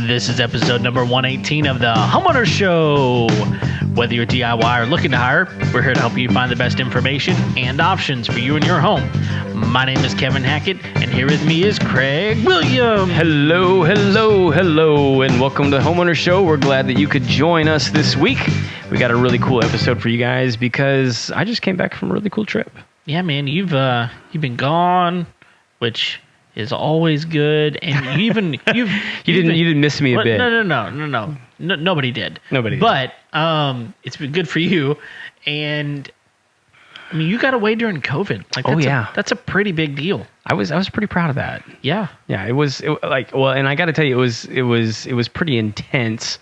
This is episode number 118 of the Homeowners Show. Whether you're DIY or looking to hire, we're here to help you find the best information and options for you and your home. My name is Kevin Hackett, and here with me is Craig Williams. Hello, and welcome to the Homeowners Show. We're glad that you could join us this week. We got a really cool episode for you guys because I just came back from a really cool trip. Yeah, man, you've been gone, which is always good, and you didn't miss me a bit. No, nobody did. But it's been good for you, and I mean, you got away during COVID. That's a pretty big deal. I was pretty proud of that. Yeah. And I got to tell you, it was pretty intense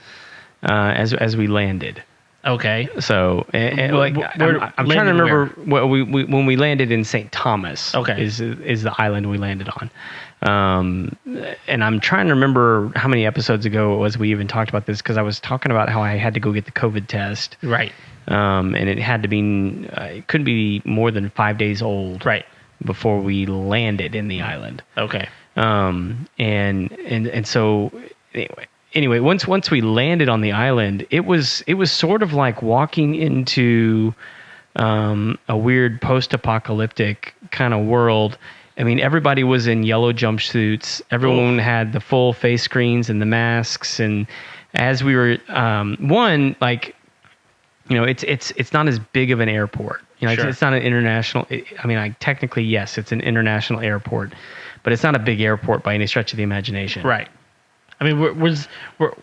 as we landed. Okay. So, I'm trying to remember when we landed in St. Thomas. Okay. Is the island we landed on, and I'm trying to remember how many episodes ago it was we even talked about this, because I was talking about how I had to go get the COVID test. Right. And it had to be it couldn't be more than 5 days old. Right. Before we landed in the island. Okay. And so anyway, once we landed on the island, it was sort of like walking into a weird post-apocalyptic kind of world. I mean, everybody was in yellow jumpsuits. Everyone had the full face screens and the masks. And as we were, it's not as big of an airport. Sure. It's not an international. Technically, yes, it's an international airport, but it's not a big airport by any stretch of the imagination. Right. I mean,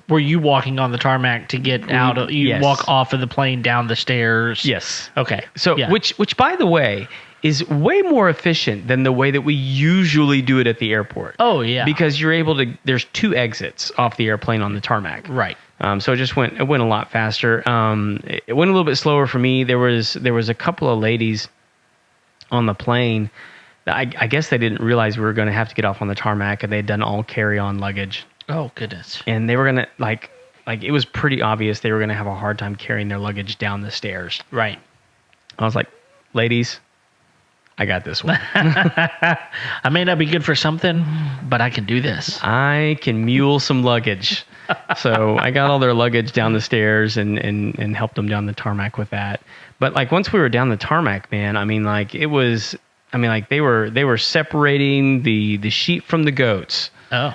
were you walking on the tarmac to get out? Yes. Walk off of the plane down the stairs? Yes. Okay. So, yeah. which by the way, is way more efficient than the way that we usually do it at the airport. Oh, yeah. Because you're able to, there's 2 exits off the airplane on the tarmac. Right. So it went a lot faster. It went a little bit slower for me. There was a couple of ladies on the plane that I guess they didn't realize we were going to have to get off on the tarmac, and they'd done all carry-on luggage. Oh, goodness. And they were going to, like it was pretty obvious they were going to have a hard time carrying their luggage down the stairs. Right. I was like, ladies, I got this one. I may not be good for something, but I can do this. I can mule some luggage. So I got all their luggage down the stairs and helped them down the tarmac with that. But once we were down the tarmac, man, they were separating the sheep from the goats. Oh.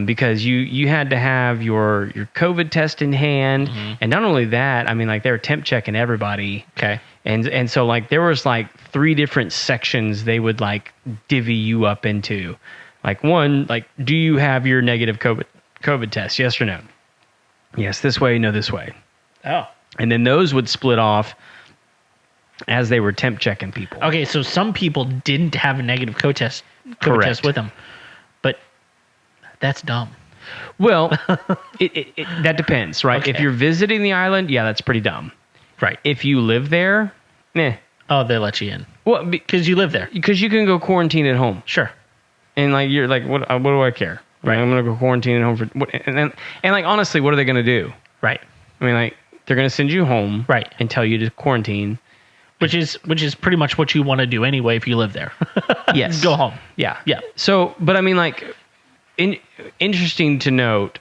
Because you had to have your COVID test in hand. Mm-hmm. And not only that, they were temp checking everybody. Okay. And so there was 3 different sections they would divvy you up into. One, do you have your negative COVID test? Yes or no? Yes, this way, no, this way. Oh. And then those would split off as they were temp checking people. Okay, so some people didn't have a negative COVID test with them. But that's dumb. Well, that depends, right? Okay. If you're visiting the island, yeah, that's pretty dumb. Right. If you live there, Oh, they let you in. Well, because you live there. Because you can go quarantine at home. Sure. And you're what do I care? Right. I'm going to go quarantine at home for and honestly, what are they going to do? Right. They're going to send you home, right, and tell you to quarantine, which is pretty much what you want to do anyway if you live there. Yes. Go home. Yeah. Yeah. So, but interesting to note,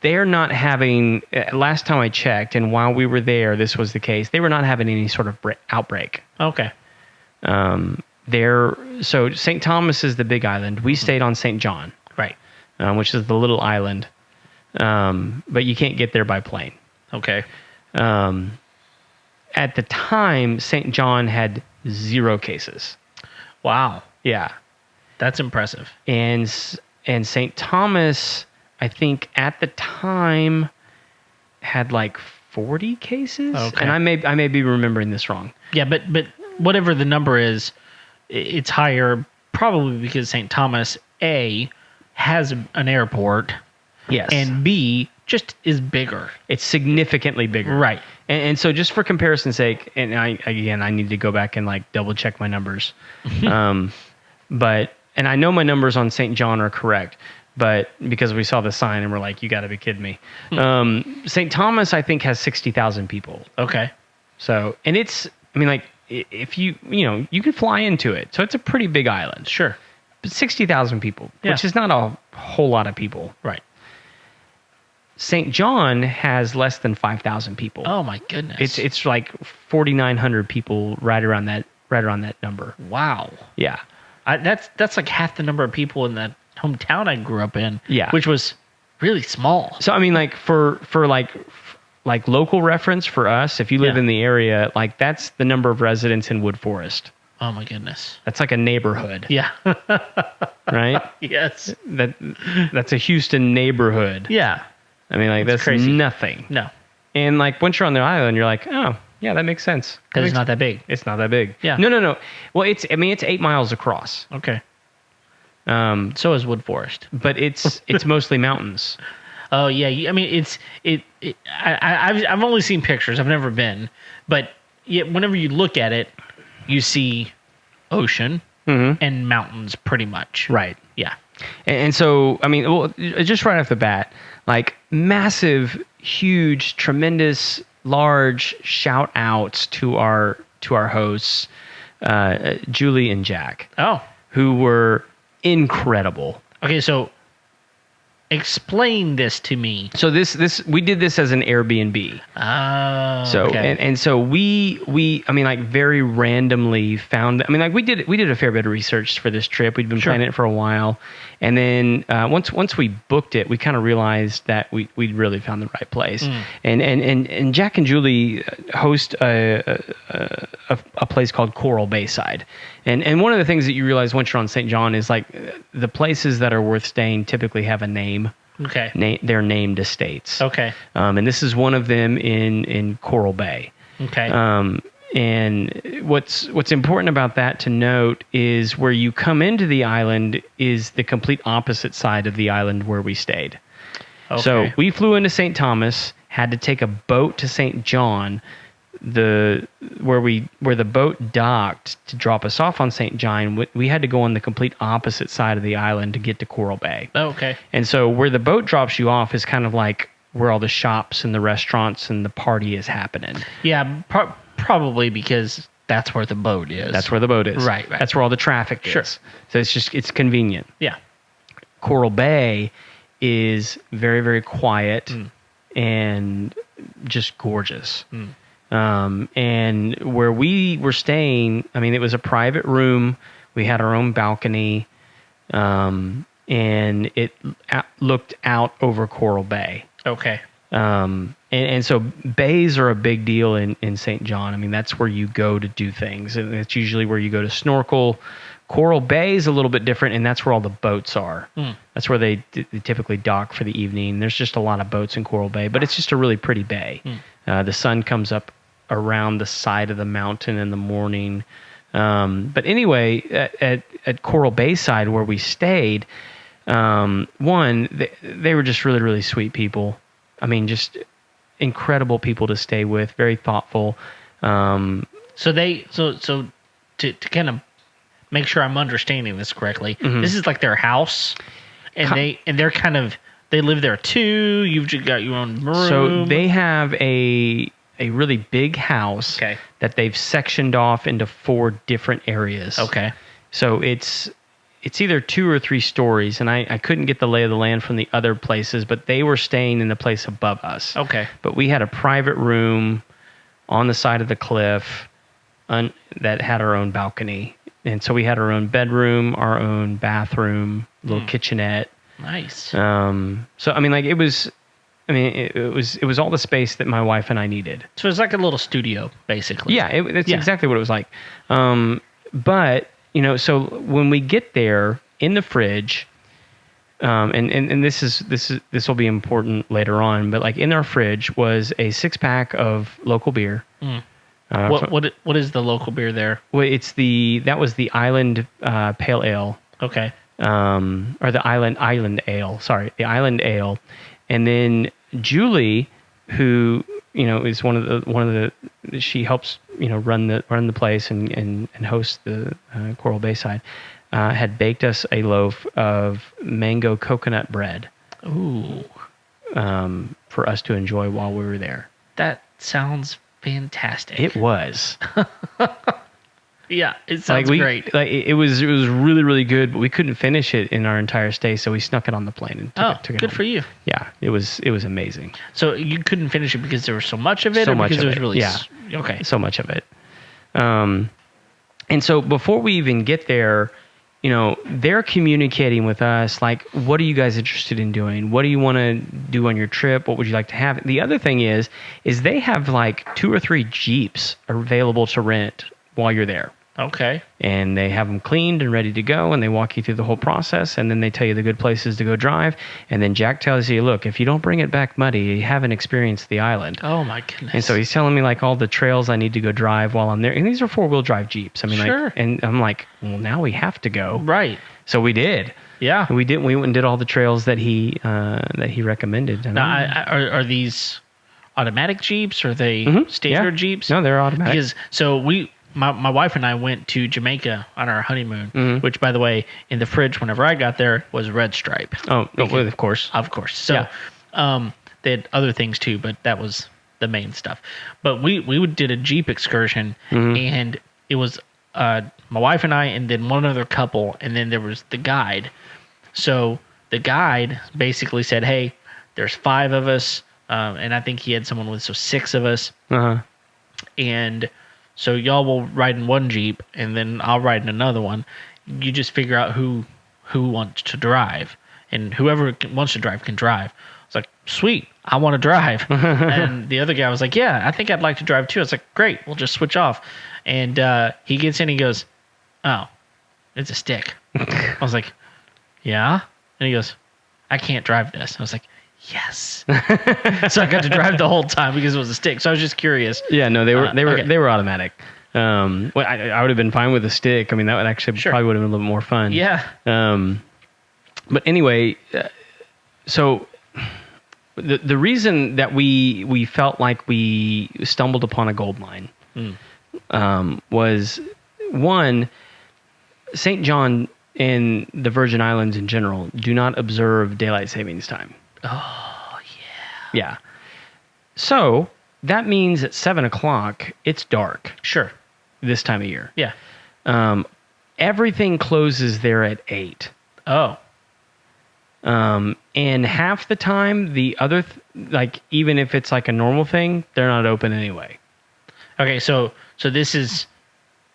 they're not having, last time I checked, and while we were there, this was the case, they were not having any sort of outbreak. Okay. So St. Thomas is the big island. We stayed on St. John. Right. Which is the little island. But you can't get there by plane. Okay. At the time, St. John had 0 cases. Wow. Yeah. That's impressive. And St. Thomas, I think at the time, had 40 cases. Okay. And I may be remembering this wrong. Yeah, but whatever the number is, it's higher probably because St. Thomas, A, has an airport. Yes. And B, just is bigger. It's significantly bigger. Right. And so just for comparison's sake, and I need to go back and double check my numbers. But I know my numbers on St. John are correct, but because we saw the sign and we're like, you got to be kidding me. St. Thomas, I think, has 60,000 people. Okay. So, and it's, if you can fly into it. So it's a pretty big island. Sure. 60,000 people, Yeah. which is not a whole lot of people. Right. St. John has less than 5,000 people. Oh my goodness. It's like 4,900 people, right around that number. wow. Yeah. That's like half the number of people in the hometown I grew up in. Yeah. Which was really small. So I mean, like for like local reference for us, if you live Yeah. in the area, like that's the number of residents in Wood Forest. Oh my goodness. That's like a neighborhood, Yeah. right? yes. That's a Houston neighborhood. Yeah. I mean, like that's crazy. nothing. No. And like once you're on the island, you're like, oh yeah, that makes sense. Because it's not that big. It's not that big. Yeah. No. Well, it's 8 miles across. Okay. So is Wood Forest. But it's mostly mountains. Oh yeah. I mean, I've only seen pictures. I've never been, but yet whenever you look at it, you see ocean and mountains pretty much. Right. Yeah. And so, I mean, well, just right off the bat, like massive, huge, tremendous, large shout outs to our hosts, Julie and Jack, Oh. who were incredible. Okay. So explain this to me. So we did this as an Airbnb. Oh. So okay. and so we I mean, like very randomly found. I mean, like we did a fair bit of research for this trip. We'd been Sure. planning it for a while, and then once we booked it, we kind of realized that we'd really found the right place. And Jack and Julie host a place called Coral Bayside, and one of the things that you realize once you're on St. John is like the places that are worth staying typically have a name. Okay. They're named estates. Okay. And this is one of them in Coral Bay. Okay. And what's important about that to note is where you come into the island is the complete opposite side of the island where we stayed. Okay. So we flew into St. Thomas, had to take a boat to St. John. Where the boat docked to drop us off on St. John, we had to go on the complete opposite side of the island to get to Coral Bay. Okay. And so where the boat drops you off is kind of like where all the shops and the restaurants and the party is happening. Yeah. Probably because that's where the boat is. That's where the boat is. Right. That's where all the traffic Sure. is. So it's convenient. Yeah. Coral Bay is very, very quiet and just gorgeous. And where we were staying, I mean, it was a private room. We had our own balcony, and it looked out over Coral Bay. Okay. And so bays are a big deal in St. John. I mean, that's where you go to do things. And it's usually where you go to snorkel. Coral Bay is a little bit different, and that's where all the boats are. That's where they typically dock for the evening. There's just a lot of boats in Coral Bay, but it's just a really pretty bay. The sun comes up around the side of the mountain in the morning. But anyway, at Coral Bayside where we stayed, they were just really, really sweet people. I mean, just incredible people to stay with, very thoughtful. So to kind of make sure I'm understanding this correctly, this is like their house, and they live there too. You've just got your own room. So they have a really big house Okay. that they've sectioned off into 4 different areas. Okay. So it's either 2 or 3 stories, and I couldn't get the lay of the land from the other places, but they were staying in the place above us. Okay. But we had a private room on the side of the cliff that had our own balcony. And so we had our own bedroom, our own bathroom, little kitchenette. Nice. So I mean, like it was all the space that my wife and I needed. So it's like a little studio, basically. Yeah, it's exactly what it was like. But so when we get there in the fridge, and this will be important later on, but like in our fridge was a 6-pack of local beer. What is the local beer there? Well, that was the Island Pale Ale. Okay. Or the Island Ale. Sorry, the Island Ale. And then Julie, who is one of the she helps run the place and host the Coral Bayside, had baked us a loaf of mango coconut bread. Ooh. For us to enjoy while we were there. That sounds fantastic. It was. Yeah, it sounds great. Like it was really, really good, but we couldn't finish it in our entire stay, so we snuck it on the plane and took it good home. for you. Yeah, it was amazing. So you couldn't finish it because there was so much of it, So or much because of it was it, really yeah. okay. So much of it. And so before we even get there, you know, they're communicating with us like, what are you guys interested in doing? What do you want to do on your trip? What would you like to have? The other thing is they have like 2 or 3 Jeeps available to rent while you're there. Okay. And they have them cleaned and ready to go, and they walk you through the whole process, and then they tell you the good places to go drive. And then Jack tells you, look, if you don't bring it back muddy, you haven't experienced the island. Oh, my goodness. And so he's telling me like all the trails I need to go drive while I'm there. And these are 4-wheel drive Jeeps. I mean, sure. and I'm like, well, now we have to go. Right. So we did. Yeah. And we went and did all the trails that he recommended. And Now, are these automatic Jeeps? Or are they standard Jeeps? No, they're automatic. Because so my wife and I went to Jamaica on our honeymoon, which, by the way, in the fridge whenever I got there was Red Stripe. Oh, well, of course. Of course. So they had other things too, but that was the main stuff. But we did a Jeep excursion, and it was my wife and I, and then one other couple, and then there was the guide. So the guide basically said, hey, there's 5 of us, and I think he had someone with, so 6 of us. And so y'all will ride in one Jeep, and then I'll ride in another one. You just figure out who wants to drive, and whoever wants to drive can drive. It's like, sweet, I want to drive. And the other guy was like, yeah, I think I'd like to drive too. I was like, great, we'll just switch off. And he gets in, he goes, oh, it's a stick. I was like, yeah? And he goes, I can't drive this. I was like, yes. So I got to drive the whole time because it was a stick. So I was just curious. Yeah, no, they were automatic. Okay. Well, I would have been fine with a stick. I mean, that would actually probably would have been a little more fun. Yeah. But anyway, so the reason that we felt like we stumbled upon a gold mine was, one, St. John and the Virgin Islands in general do not observe daylight savings time. Oh, yeah. Yeah. So that means at 7 o'clock, it's dark. Sure. This time of year. Yeah. Everything closes there at 8. Oh. And half the time, the other, like, even if it's like a normal thing, they're not open anyway. Okay, so this is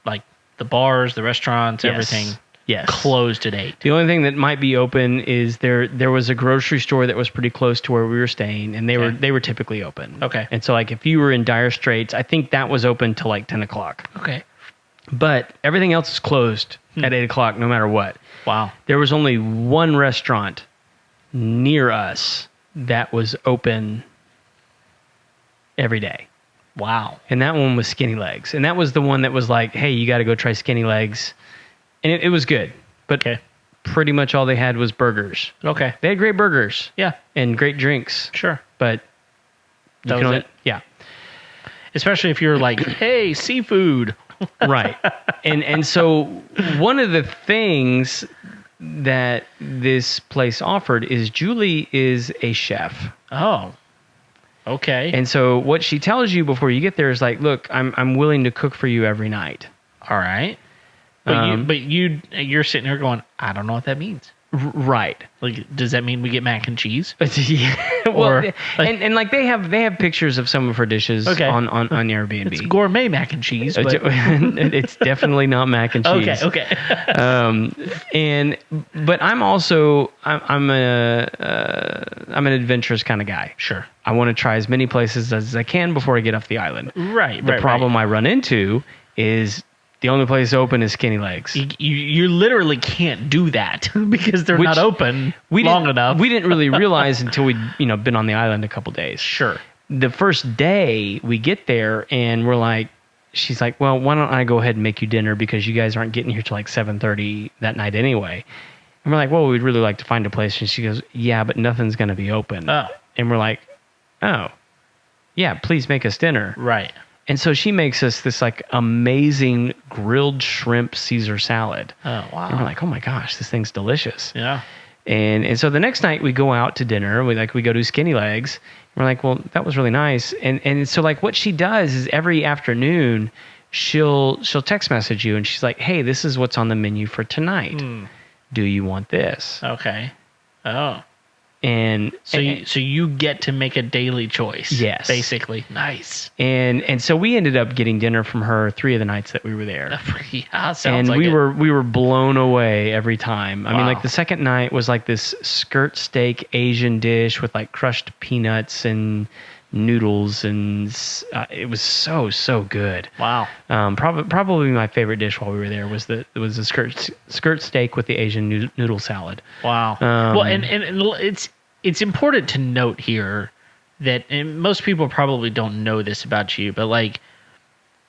like the bars, the restaurants, everything. Yes. Closed at 8. The only thing that might be open is there was a grocery store that was pretty close to where we were staying, and they were typically open. Okay. And so, like, if you were in dire straits, I think that was open till like 10 o'clock. Okay. But everything else is closed at 8 o'clock, no matter what. Wow. There was only one restaurant near us that was open every day. Wow. And that one was Skinny Legs. And that was the one that was like, hey, you got to go try Skinny Legs. And it was good. But pretty much all they had was burgers. Okay. They had great burgers. Yeah. And great drinks. Sure. But that was it. Yeah. Especially if you're like, hey, seafood. Right. And so one of the things that this place offered is Julie is a chef. Oh. Okay. And so what she tells you before you get there is like, look, I'm willing to cook for you every night. All right. But you're sitting here going, I don't know what that means. Right. Like, does that mean we get mac and cheese? Yeah. Or, well, and like they have pictures of some of her dishes on Airbnb. It's gourmet mac and cheese, but it's definitely not mac and cheese. Okay. But I'm also I'm an adventurous kind of guy. Sure. I want to try as many places as I can before I get off the island. Right. The problem I run into is the only place open is Skinny Legs. You literally can't do that because they're not open long enough. We didn't really realize until we'd been on the island a couple days. Sure. The first day we get there and we're like, she's like, well, why don't I go ahead and make you dinner because you guys aren't getting here till like 7:30 that night anyway. And we're like, well, we'd really like to find a place. And she goes, yeah, but nothing's going to be open. Oh. And we're like, oh, yeah, please make us dinner. Right. And so she makes us this like amazing grilled shrimp Caesar salad. Oh, wow. And we're like, oh my gosh, this thing's delicious. Yeah. And so the next night we go out to dinner. We go to Skinny Legs. And we're like, well, that was really nice. And so like what she does is every afternoon she'll text message you and she's like, "Hey, this is what's on the menu for tonight. Do you want this?" Okay. Oh. And So you get to make a daily choice. Yes. Basically. Nice. And so we ended up getting dinner from her 3 of the nights that we were there. Yeah, sounds And like we were blown away every time. I mean, Wow. like the second night was like this skirt steak Asian dish with like crushed peanuts and noodles, and it was so good. Wow. Probably my favorite dish while we were there was the skirt steak with the Asian noodle salad. Wow. Well, and it's important to note here that, and most people probably don't know this about you, but like,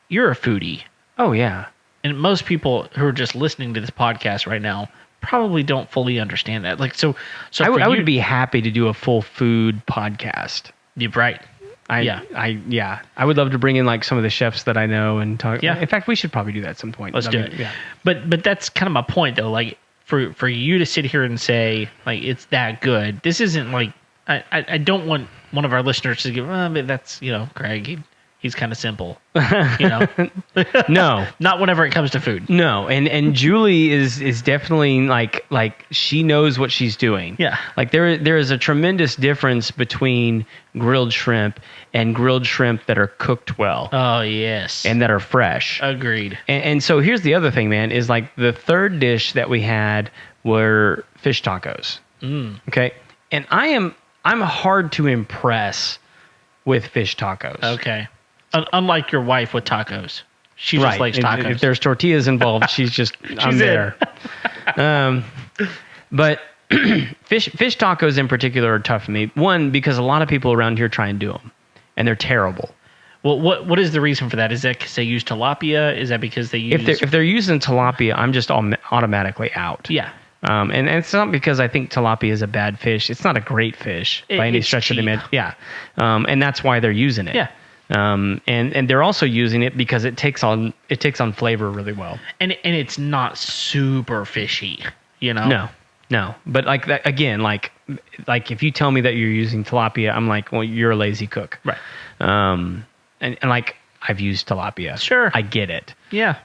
you're a foodie. Oh yeah. And most people who are just listening to this podcast right now probably don't fully understand that. Like, so I would be happy to do a full food podcast. You're right. I would love to bring in like some of the chefs that I know and talk. Yeah. In fact, we should probably do that at some point. Let's do it. Yeah. But that's kind of my point though. Like, for you to sit here and say like it's that good, this isn't like I don't want one of our listeners to give. But that's Greg. He's kind of simple. No, not whenever it comes to food. No, and Julie is definitely like she knows what she's doing. Yeah. Like there is a tremendous difference between grilled shrimp and grilled shrimp that are cooked well. Oh yes. And that are fresh. Agreed. And so here's the other thing, man, is like the third dish that we had were fish tacos. Okay. And I'm hard to impress with fish tacos. Okay. Unlike your wife with tacos. She just likes tacos. If there's tortillas involved, she's I'm there. But fish tacos in particular are tough for me. One, because a lot of people around here try and do them, and they're terrible. Well, what is the reason for that? Is that because they use tilapia? Is that because they use... If they're using tilapia, I'm just automatically out. Yeah. And it's not because I think tilapia is a bad fish. It's not a great fish by any stretch of the imagination. Yeah. And that's why they're using it. Yeah. And they're also using it because it takes on flavor really well. And it's not super fishy, No. But like that again, like if you tell me that you're using tilapia, I'm like, well, you're a lazy cook. Right. And like I've used tilapia. Sure. I get it. Yeah.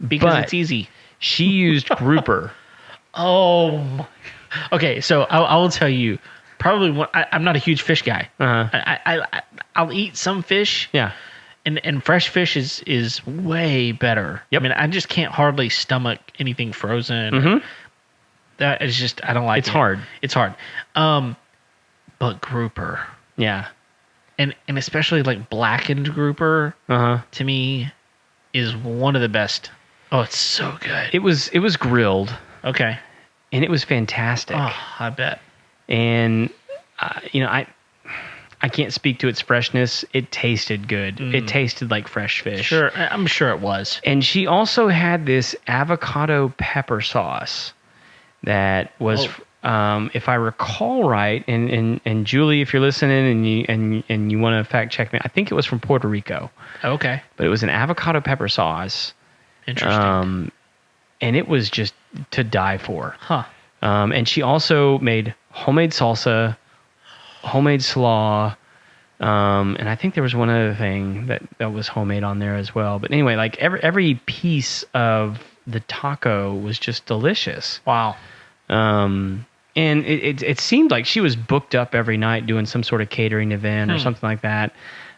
Because it's easy. She used grouper. Oh. Okay, so I will tell you, probably I'm not a huge fish guy. I'll eat some fish. Yeah. And fresh fish is way better. Yep. I mean, I just can't hardly stomach anything frozen. That is just, I don't like it. It's hard. It's hard. But grouper. Yeah. And especially like blackened grouper to me is one of the best. Oh, it's so good. It was grilled. Okay. And it was fantastic. Oh, I bet. And I can't speak to its freshness. It tasted good. It tasted like fresh fish. Sure, I'm sure it was. And she also had this avocado pepper sauce that was, if I recall right, and Julie, if you're listening and you want to fact check me, I think it was from Puerto Rico. Okay. But it was an avocado pepper sauce. Interesting. And it was just to die for. Huh. And she also made homemade salsa, homemade slaw, and I think there was one other thing that was homemade on there as well. But anyway, like every piece of the taco was just delicious. Wow. And it seemed like she was booked up every night doing some sort of catering event or something like that.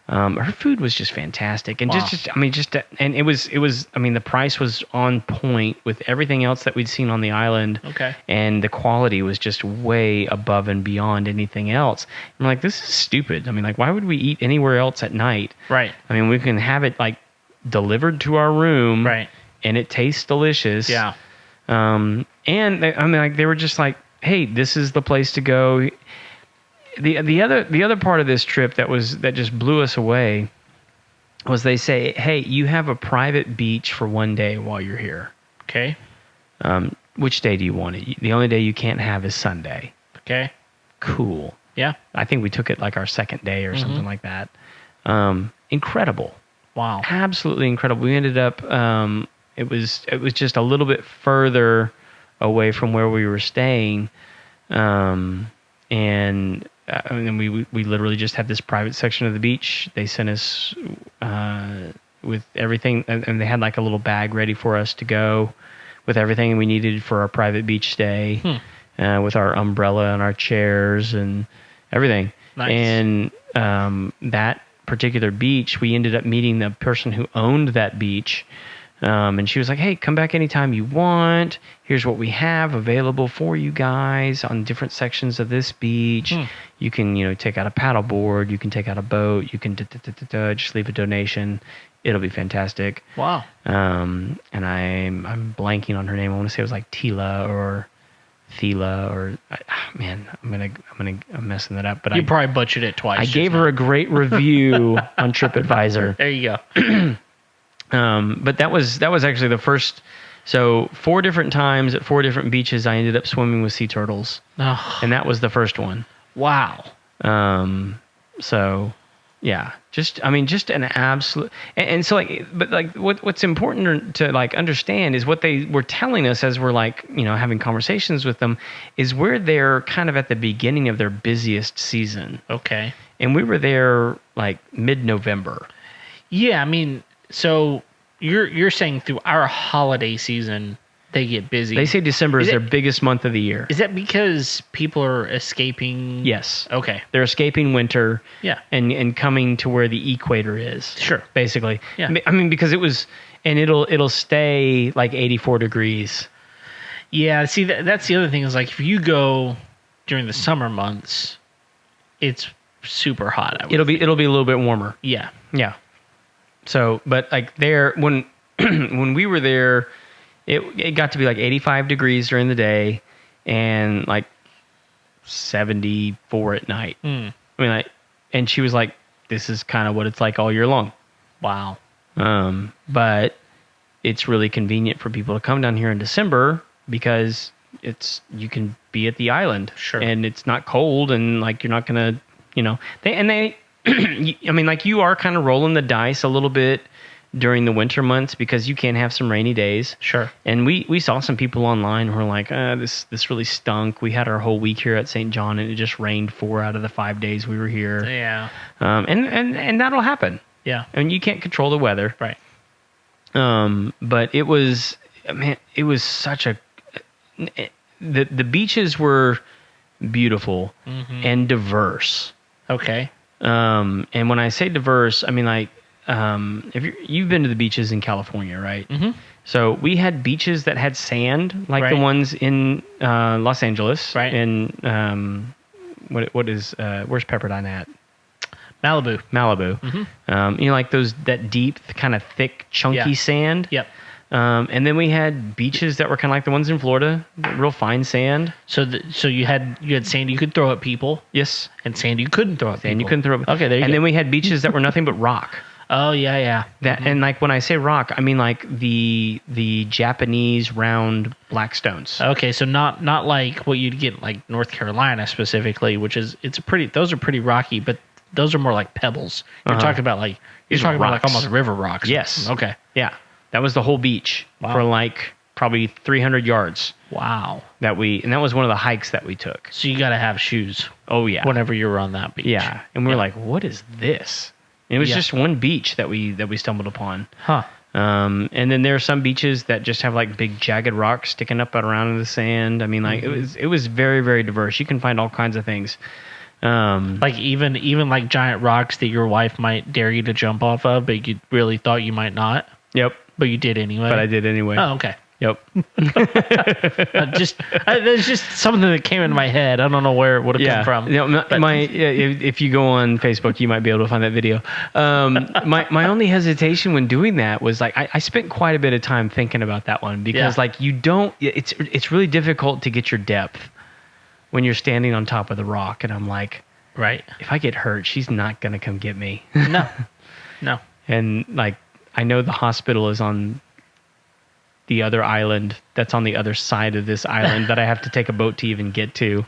Her food was just fantastic, and and it was the price was on point with everything else that we'd seen on the island. Okay. And the quality was just way above and beyond anything else. I'm like, this is stupid. I mean, like, why would we eat anywhere else at night? Right. I mean, we can have it like delivered to our room. Right. And it tastes delicious. Yeah. And they were just like, hey, this is the place to go. The other part of this trip that just blew us away was they say, hey, you have a private beach for one day while you're here. Okay. Which day do you want it? The only day you can't have is Sunday. Okay. Cool. Yeah. I think we took it like our second day or something like that. Incredible. Wow. Absolutely incredible. We ended up it was just a little bit further away from where we were staying. And we literally just had this private section of the beach. They sent us with everything, and they had like a little bag ready for us to go with everything we needed for our private beach stay, with our umbrella and our chairs and everything. Nice. And that particular beach, we ended up meeting the person who owned that beach. And she was like, hey, come back anytime you want. Here's what we have available for you guys on different sections of this beach. You can, take out a paddle board. You can take out a boat. You can just leave a donation. It'll be fantastic. Wow. And I'm blanking on her name. I want to say it was like Tila or Thela or man, I'm messing that up. But you probably butchered it twice. I gave her a great review on TripAdvisor. There you go. But that was actually the first. So 4 different times at 4 different beaches, I ended up swimming with sea turtles, and that was the first one. Wow. So yeah, just an absolute. And so what's important to understand is what they were telling us as we're having conversations with them is where they're kind of at the beginning of their busiest season. Okay. And we were there mid-November. Yeah, so you're saying through our holiday season they get busy. They say December is their biggest month of the year. Is that because people are escaping? Yes. Okay. They're escaping winter. Yeah. And coming to where the equator is. Sure. Basically. Yeah. Because it'll stay like 84 degrees. Yeah. See, that's the other thing is if you go during the summer months, it's super hot. It'll be a little bit warmer. Yeah. Yeah. So, but when when we were there, it got to be 85 degrees during the day and 74 at night. And she was like, this is kind of what it's like all year long. Wow. But it's really convenient for people to come down here in December because you can be at the island. Sure. And it's not cold and you're not going to, you are kind of rolling the dice a little bit during the winter months because you can have some rainy days. Sure. And we saw some people online who were like, this really stunk. We had our whole week here at St. John and it just rained 4 out of the 5 days we were here. Yeah. And that'll happen. Yeah. And you can't control the weather. Right. But it was such a, the beaches were beautiful and diverse. Okay. And when I say diverse, if you've been to the beaches in California, right? Mm-hmm. So we had beaches that had sand, like the ones in Los Angeles, right? And where's Pepperdine at? Malibu. Mm-hmm. That deep, kind of thick, chunky sand. Yep. And then we had beaches that were kind of like the ones in Florida, real fine sand. So you had sand you could throw at people. Yes. And sand you couldn't throw at people. Sand you couldn't throw at. Okay, there you go. And then we had beaches that were nothing but rock. Oh yeah. That and when I say rock, I mean the Japanese round black stones. Okay, so not like what you'd get North Carolina specifically, which is those are pretty rocky, but those are more like pebbles. You're talking about about almost river rocks. Yes. Okay. Yeah. That was the whole beach for probably 300 yards. Wow. And that was one of the hikes that we took. So you got to have shoes. Oh yeah. Whenever you were on that beach. Yeah. And we were like, what is this? And it was just one beach that we stumbled upon. Huh. And then there are some beaches that just have big jagged rocks sticking up around in the sand. It was very, very diverse. You can find all kinds of things. Even giant rocks that your wife might dare you to jump off of, but you really thought you might not. Yep. But you did anyway. But I did anyway. Oh, okay. Yep. There's just something that came into my head. I don't know where it would have come from. If you go on Facebook, you might be able to find that video. My only hesitation when doing that was I spent quite a bit of time thinking about that one because it's really difficult to get your depth when you're standing on top of the rock, and I'm like, right, if I get hurt, she's not gonna come get me. No. And I know the hospital is on the other island that's on the other side of this island that I have to take a boat to even get to.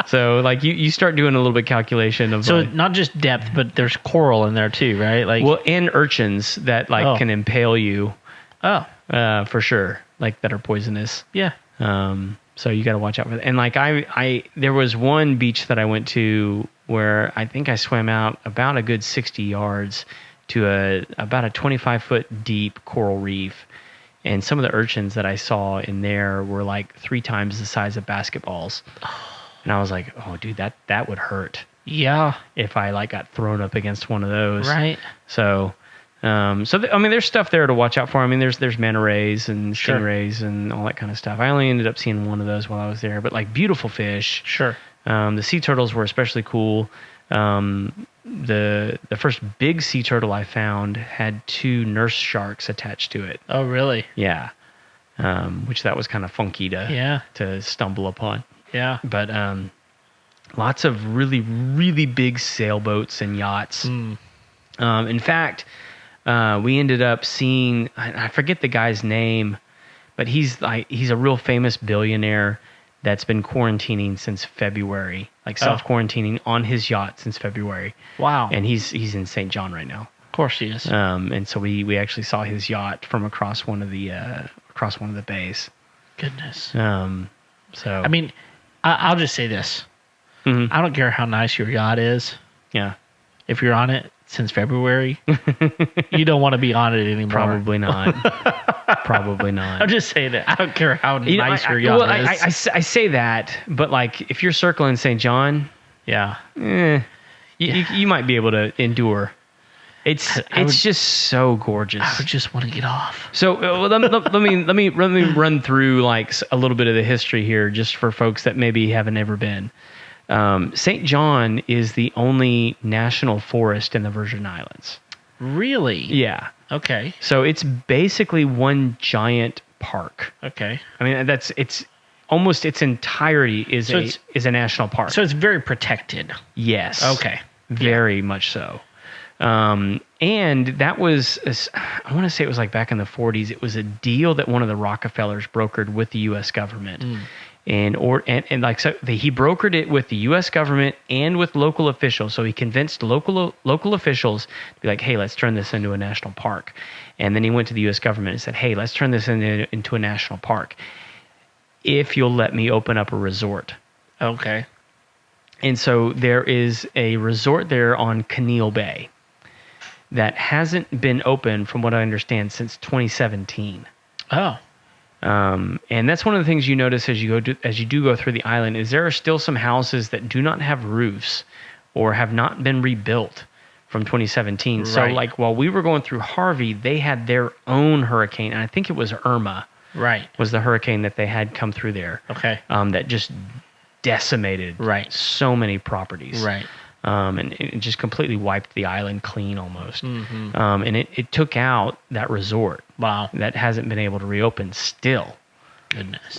So you start doing a little bit of calculation of not just depth, but there's coral in there too, right? And urchins that can impale you. Oh. For sure. That are poisonous. Yeah. So you got to watch out for that. And there was one beach that I went to where I think I swam out about a good 60 yards to about a 25-foot deep coral reef. And some of the urchins that I saw in there were like 3 times the size of basketballs. And I was like, oh, dude, that would hurt. Yeah. If I like got thrown up against one of those. Right. So, I mean, there's stuff there to watch out for. I mean, there's manta rays and stingrays and all that kind of stuff. I only ended up seeing one of those while I was there, but like beautiful fish. Sure. The sea turtles were especially cool. The first big sea turtle I found had 2 nurse sharks attached to it. Oh, really? Yeah. Which that was kind of funky to stumble upon. Yeah. But lots of really, really big sailboats and yachts. In fact, we ended up seeing, I forget the guy's name, but he's a real famous billionaire that's been quarantining since February, like self-quarantining on his yacht since February. Wow. And he's in St. John right now. Of course he is. And so we actually saw his yacht from across one of the bays. Goodness. So I mean, I'll just say this. Mhm. I don't care how nice your yacht is. Yeah. If you're on it since February, you don't want to be on it anymore. Probably not. Probably not. I'm just saying that. I don't care how nice your yacht is. I say that, but like if you're circling St. John, yeah. You might be able to endure. It's just so gorgeous. I would just want to get off. So let me run through like a little bit of the history here, just for folks that maybe haven't ever been. St. John is the only national forest in the Virgin Islands. Really? Yeah. Okay. So it's basically one giant park. Okay. I mean, it's almost its entirety is a national park. So it's very protected. Yes. Okay. Very much so. And that was, I want to say it was like back in the 40s. It was a deal that one of the Rockefellers brokered with the U.S. government. And he brokered it with the U.S. government and with local officials. So he convinced local officials to be like, hey, let's turn this into a national park. And then he went to the U.S. government and said, hey, let's turn this into a national park if you'll let me open up a resort. Okay. And so there is a resort there on Keneal Bay that hasn't been open, from what I understand, since 2017. Oh. And that's one of the things you notice as you do go through the island is there are still some houses that do not have roofs or have not been rebuilt from 2017. Right. So like while we were going through Harvey, they had their own hurricane, and I think it was Irma. Right. Was the hurricane that they had come through there. Okay. That just decimated so many properties. Right. And it just completely wiped the island clean almost. Mm-hmm. And it took out that resort. Wow. That hasn't been able to reopen still. Goodness.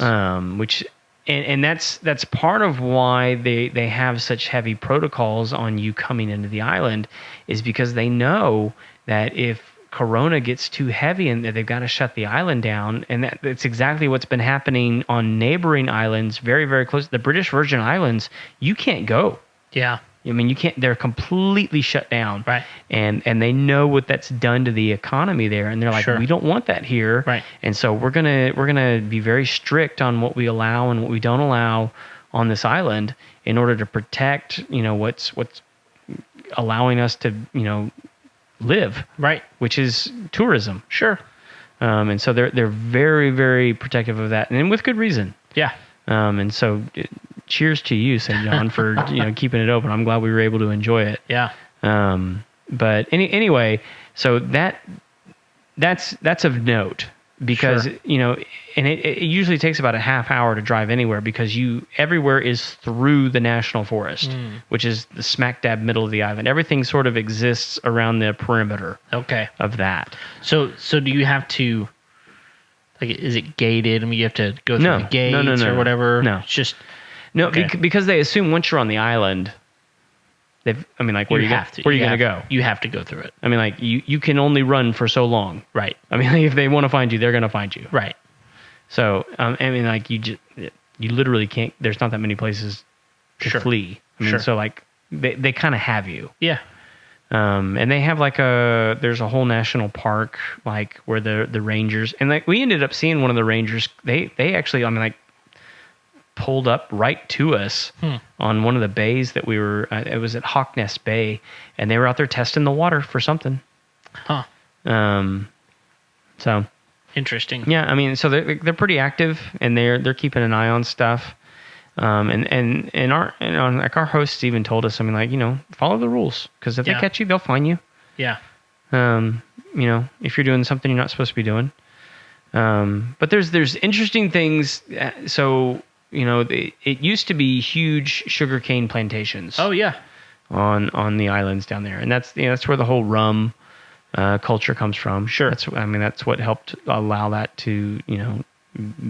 Which that's part of why they have such heavy protocols on you coming into the island, is because they know that if Corona gets too heavy and they've got to shut the island down, and that's exactly what's been happening on neighboring islands very, very close. The British Virgin Islands, you can't go. Yeah. I mean, you can't. They're completely shut down, right? And they know what that's done to the economy there, and they're like, we don't want that here, right? And so we're gonna be very strict on what we allow and what we don't allow on this island in order to protect, what's allowing us to, live, right? Which is tourism, sure. And so they're very, very protective of that, and with good reason. Yeah. And so. Cheers to you, St. John, for keeping it open. I'm glad we were able to enjoy it. Yeah. But anyway, so that's of note because and it usually takes about a half hour to drive anywhere because everywhere is through the national forest, which is the smack dab middle of the island. Everything sort of exists around the perimeter. Of that. So do you have to? Like, is it gated? I mean, you have to go through the gates or whatever. No, it's just. No, because they assume once you're on the island, where are you going to go? You have to go through it. I mean, like you can only run for so long, right? I mean, like, if they want to find you, they're going to find you, right? So, I mean, like you literally can't. There's not that many places to flee. I mean, so like they kind of have you, yeah. And they have like there's a whole national park like where the rangers, and like we ended up seeing one of the rangers. They actually, I mean, like. Pulled up right to us on one of the bays that we were. It was at Hawk Nest Bay, and they were out there testing the water for something. Huh. So Interesting. yeah, I mean, so they're pretty active, and they're keeping an eye on stuff. And our hosts even told us, I mean, like, follow the rules, because if they catch you, they'll fine you. Yeah. If you're doing something you're not supposed to be doing. But there's interesting things. So, it used to be huge sugarcane plantations. Oh yeah. On the islands down there, and that's where the whole rum culture comes from. Sure. That's what helped allow that to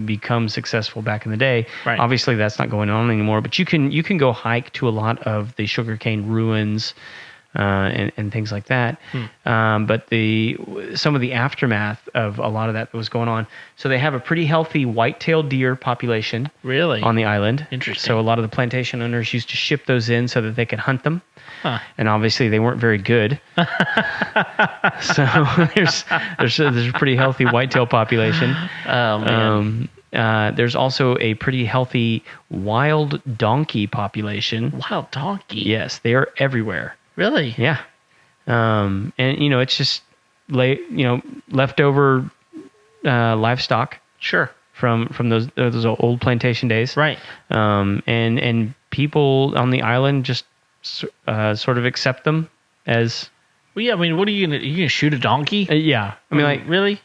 become successful back in the day. Right. Obviously, that's not going on anymore. But you can go hike to a lot of the sugarcane ruins. And things like that. But some of the aftermath of a lot of that was going on. So they have a pretty healthy white-tailed deer population. Really? On the island. Interesting. So a lot of the plantation owners used to ship those in so that they could hunt them. Huh. And obviously they weren't very good. So there's a pretty healthy whitetail population. Oh man. There's also a pretty healthy wild donkey population. Wild donkey? Yes, they are everywhere. Really? Yeah. And it's just leftover livestock. Sure. From those old plantation days. Right. And people on the island just sort of accept them as. Well, yeah. I mean, what are you gonna shoot a donkey? Yeah. I mean, like, really.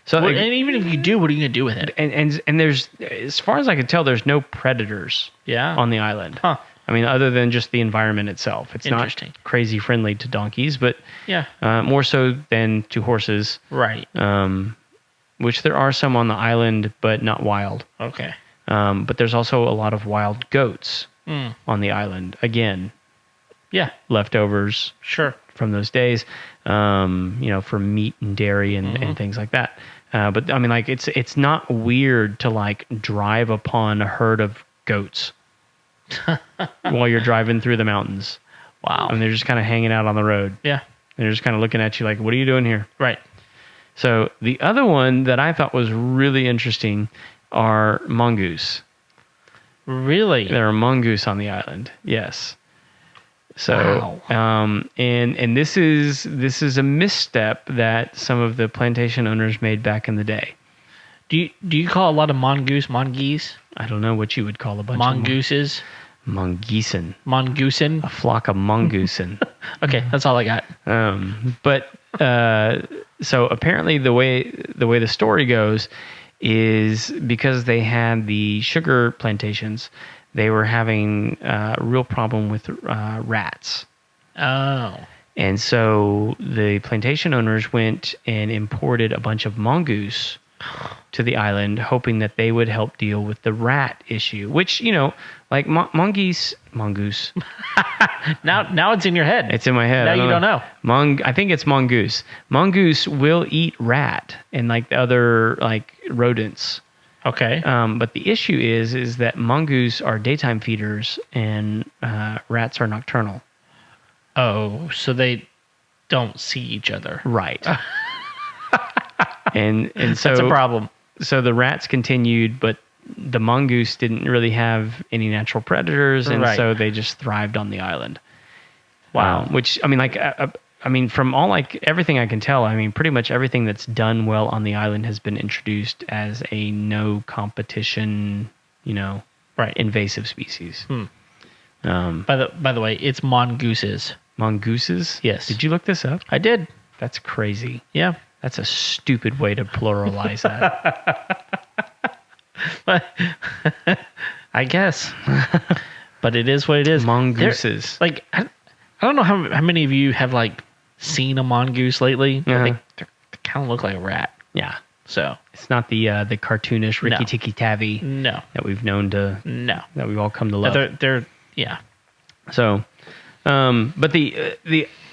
So and even if you do, what are you gonna do with it? And there's, as far as I can tell, there's no predators. Yeah. On the island. Huh. I mean, other than just the environment itself. It's not crazy friendly to donkeys, but yeah, more so than to horses. Right. Which there are some on the island, but not wild. Okay. But there's also a lot of wild goats on the island. Again, yeah, leftovers. Sure. From those days, for meat and dairy and things like that. But I mean, like, it's not weird to like drive upon a herd of goats while you're driving through the mountains. Wow. I mean, they're just kind of hanging out on the road. Yeah. They're just kind of looking at you like, what are you doing here? Right. So the other one that I thought was really interesting are mongoose. Really? There are mongoose on the island. Yes. So, wow. And this is a misstep that some of the plantation owners made back in the day. Do you call a lot of mongoose? I don't know what you would call a bunch mongooses. of mongooses. Mongoosen. A flock of mongoosen. Okay, that's all I got. But so apparently the way the story goes is because they had the sugar plantations, they were having a real problem with rats. Oh. And so the plantation owners went and imported a bunch of mongoose to the island, hoping that they would help deal with the rat issue, which, like mongoose. Now it's in your head. It's in my head. Now you don't know. I think it's mongoose. Mongoose will eat rat and like the other like rodents. Okay. But the issue is that mongoose are daytime feeders and rats are nocturnal. Oh, so they don't see each other. Right. and so that's a problem. So the rats continued, but the mongoose didn't really have any natural predators, and so they just thrived on the island. Wow. Which, I mean, like, from all, like, everything I can tell, I mean, pretty much everything that's done well on the island has been introduced as a no competition, invasive species. By the way, it's mongooses. Mongooses? Yes. Did you look this up? I did. That's crazy. Yeah. That's a stupid way to pluralize that. I guess. But it is what it is. Mongooses. Like, I don't know how many of you have, like, seen a mongoose lately, but they kind of look like a rat. Yeah. So it's not the cartoonish Ricky Tikki Tavi that we've known to that we've all come to love. They're yeah. So, but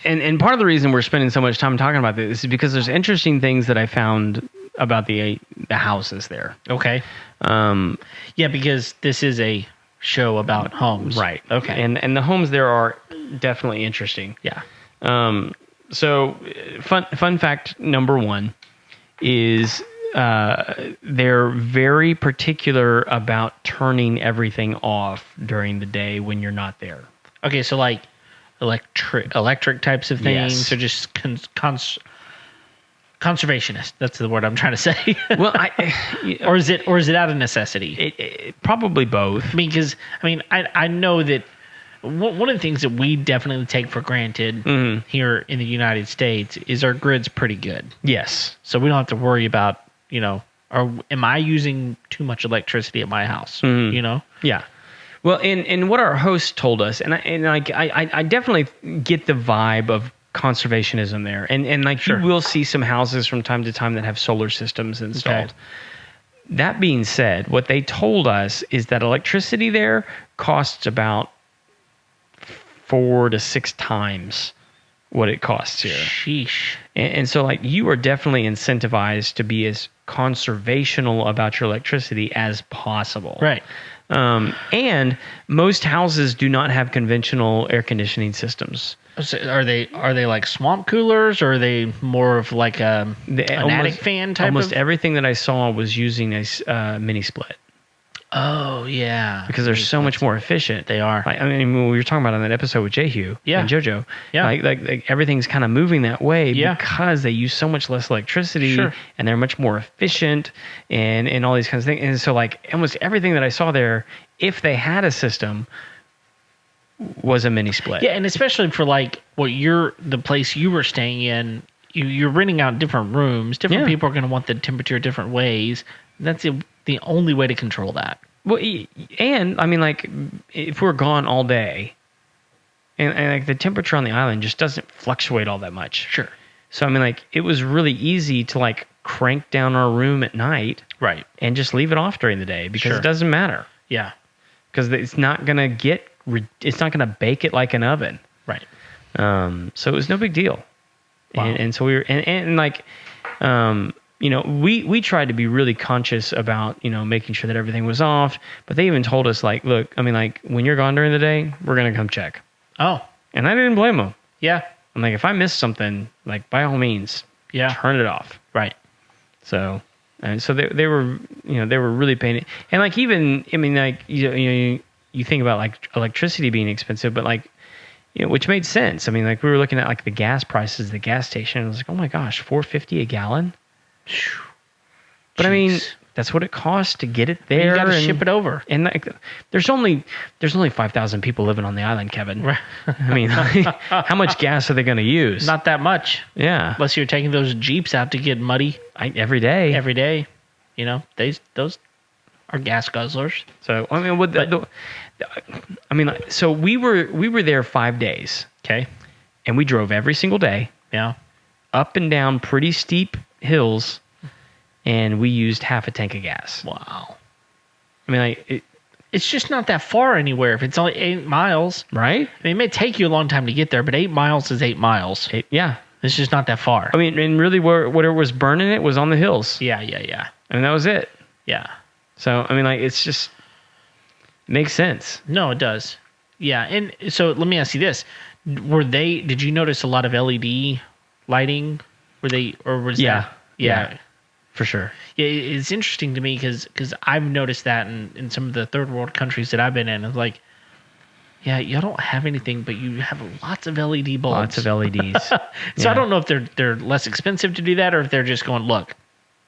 and part of the reason we're spending so much time talking about this is because there's interesting things that I found about the houses there. Okay. Yeah, because this is a show about homes, right? Okay. And the homes there are definitely interesting. Yeah. So fun fact number one is they're very particular about turning everything off during the day when you're not there. Okay, so like electric types of things, or just conservationist. That's the word I'm trying to say. Well, or is it out of necessity? it probably both. I mean, because I know that one of the things that we definitely take for granted here in the United States is our grid's pretty good. Yes. So we don't have to worry about, am I using too much electricity at my house? Yeah. Well, and what our host told us, and I definitely get the vibe of conservationism there, and like Sure. you will see some houses from time to time that have solar systems installed. Okay. That being said, what they told us is that electricity there costs about 4 to 6 times what it costs here. Sheesh. And so, like, you are definitely incentivized to be as conservational about your electricity as possible. Right. And most houses do not have conventional air conditioning systems. So are they like swamp coolers, or are they more of like an attic fan type? Almost everything that I saw was using a mini split. Oh yeah, Because they're so much more efficient. They are. Like, I mean, when we were talking about on that episode with Jehu and JoJo, like everything's kind of moving that way because they use so much less electricity and they're much more efficient and all these kinds of things. And so, like, almost everything that I saw there, if they had a system, was a mini split. Yeah, and especially for like the place you were staying in, you're renting out different rooms. Different people are going to want the temperature different ways. That's the only way to control that. Well, and I mean, like, if we're gone all day, and like the temperature on the island just doesn't fluctuate all that much. Sure. So I mean, like, it was really easy to like crank down our room at night, right, and just leave it off during the day because it doesn't matter. Yeah. Because it's not gonna bake it like an oven. Right. So it was no big deal. Wow. And so we were and like. We tried to be really conscious about, making sure that everything was off, but they even told us, like, look, I mean, like, when you're gone during the day, we're going to come check. Oh. And I didn't blame them. Yeah. I'm like, if I missed something, like, by all means, turn it off. Right. So, and so they were, they were really paying it. And like, even, I mean, like, you think about like electricity being expensive, but like, which made sense. I mean, like, we were looking at like the gas prices at the gas station, and I was like, oh my gosh, $4.50 a gallon. But I mean, that's what it costs to get it there. You got to ship it over. And like, there's only 5,000 people living on the island, Kevin. Right. I mean, how much gas are they going to use? Not that much. Yeah. Unless you're taking those Jeeps out to get muddy. Every day. Every day. Those are gas guzzlers. So I mean, so we were there 5 days. Okay. And we drove every single day. Yeah. Up and down pretty steep hills. And we used half a tank of gas. Wow. I mean, like, it's just not that far anywhere. If it's only 8 miles, right? I mean, it may take you a long time to get there, but 8 miles is 8 miles. Yeah. It's just not that far. I mean, and really what it was burning it was on the hills. Yeah. I mean, that was it. Yeah. So, I mean, like, it's just, it makes sense. No, it does. Yeah. And so let me ask you this. Did you notice a lot of LED lighting? Yeah. For sure. Yeah, it's interesting to me because I've noticed that in some of the third world countries that I've been in. It's like, yeah, you don't have anything, but you have lots of LED bulbs. Lots of LEDs. So I don't know if they're less expensive to do that, or if they're just going, look,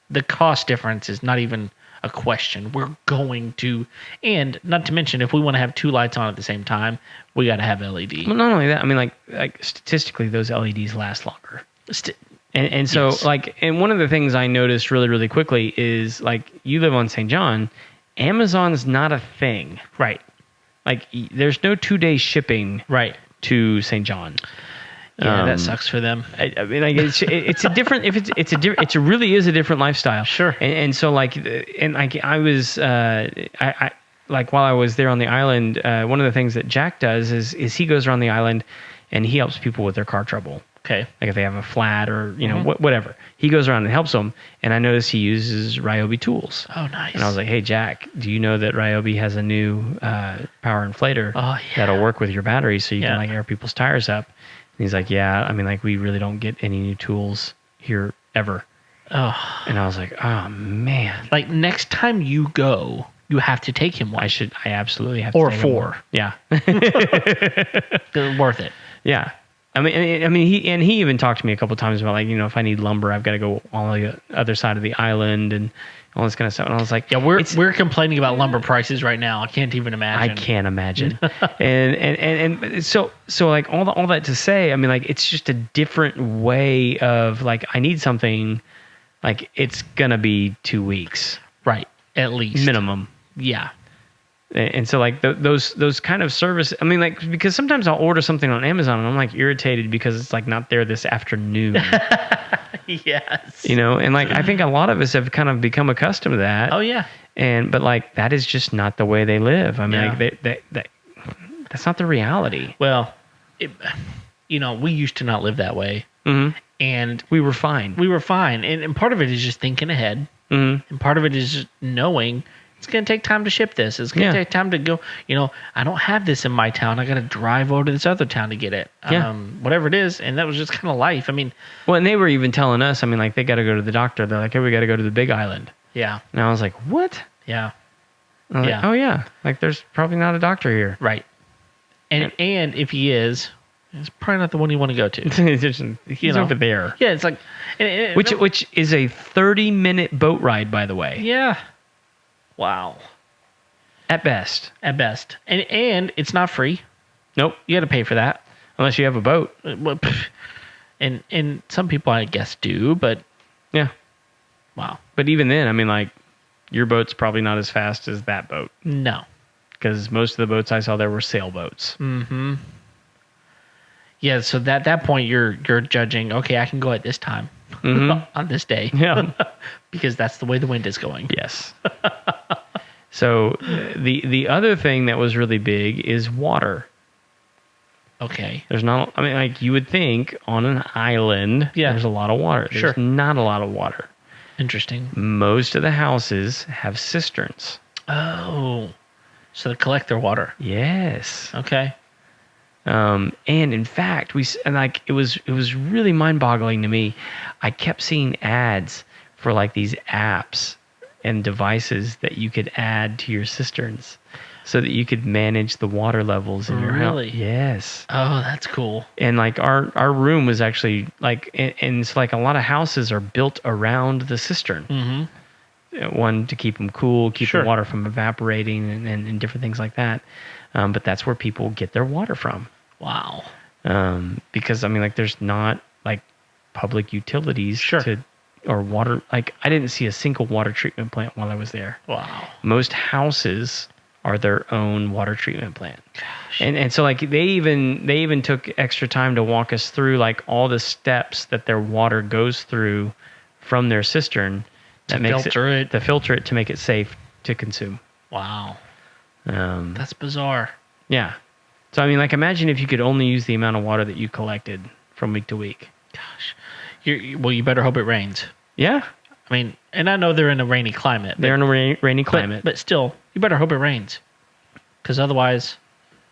the cost difference is not even a question. We're going to, and not to mention, if we want to have 2 lights on at the same time, we got to have LED. Well, not only that, I mean, like statistically, those LEDs last longer. And so, like, and one of the things I noticed really, really quickly is, like, you live on St. John, Amazon's not a thing. Right. Like, there's no 2-day shipping to St. John. Yeah, that sucks for them. I mean, like, it's a different, it really is a different lifestyle. Sure. And so, like, and like, I was, like, while I was there on the island, one of the things that Jack does is he goes around the island and he helps people with their car trouble. Okay. Like if they have a flat or, whatever. He goes around and helps them. And I noticed he uses Ryobi tools. Oh, nice. And I was like, hey, Jack, do you know that Ryobi has a new power inflator that'll work with your battery so you can, like, air people's tires up? And he's like, yeah, I mean, like, we really don't get any new tools here ever. Oh. And I was like, oh, man. Like, next time you go, you have to take him one. I absolutely have to take him. Or 4. Yeah. They're worth it. Yeah. He even talked to me a couple times about like, if I need lumber, I've got to go on the other side of the island and all this kind of stuff. And I was like, yeah, we're complaining about lumber prices right now. I can't even imagine. I can't imagine. and so like all that to say, I mean, like it's just a different way of like, I need something, like it's gonna be 2 weeks, right? At least minimum. Yeah. And so like those kind of service, I mean, like, because sometimes I'll order something on Amazon and I'm like irritated because it's like not there this afternoon. Yes. And like I think a lot of us have kind of become accustomed to that. Oh yeah. But like that is just not the way they live. I mean, like that's not the reality. Well, we used to not live that way, and we were fine. And part of it is just thinking ahead, and part of it is just knowing it's going to take time to ship this. It's going to take time to go. I don't have this in my town. I got to drive over to this other town to get it. Whatever it is, and that was just kind of life. I mean, well, and they were even telling us. I mean, like they got to go to the doctor. They're like, hey, we got to go to the Big Island. Yeah. And I was like, what? Yeah. Like, oh yeah. Like there's probably not a doctor here. Right. And if he is, it's probably not the one you want to go to. He's over there. Yeah, it's like, which is a 30-minute boat ride, by the way. Yeah. Wow. At best. And it's not free. Nope. You got to pay for that. Unless you have a boat. And some people, I guess, do, but... Yeah. Wow. But even then, I mean, like, your boat's probably not as fast as that boat. No. Because most of the boats I saw there were sailboats. Mm-hmm. Yeah, so at that point, you're judging, okay, I can go at this time. On this day. Yeah. Because that's the way the wind is going. Yes. So the other thing that was really big is water. Okay. There's not, I mean, like you would think on an island, there's a lot of water. There's not a lot of water. Interesting. Most of the houses have cisterns. Oh. So they collect their water. Yes. Okay. And in fact, it was really mind-boggling to me. I kept seeing ads for like these apps and devices that you could add to your cisterns so that you could manage the water levels in your house. Really? Yes. Oh, that's cool. And like our room was actually like, and it's like a lot of houses are built around the cistern. Mm-hmm. One, to keep them cool, keep the water from evaporating and different things like that. But that's where people get their water from. Wow. Because I mean, like, there's not like public utilities or water. Like, I didn't see a single water treatment plant while I was there. Wow. Most houses are their own water treatment plant. Gosh. And so like they even took extra time to walk us through like all the steps that their water goes through from their cistern to filter it to make it safe to consume. Wow. That's bizarre. Yeah. So, I mean, like, imagine if you could only use the amount of water that you collected from week to week. Gosh. You better hope it rains. Yeah. I mean, and I know they're in a rainy climate. They're in a rainy climate. But still, you better hope it rains. Because otherwise,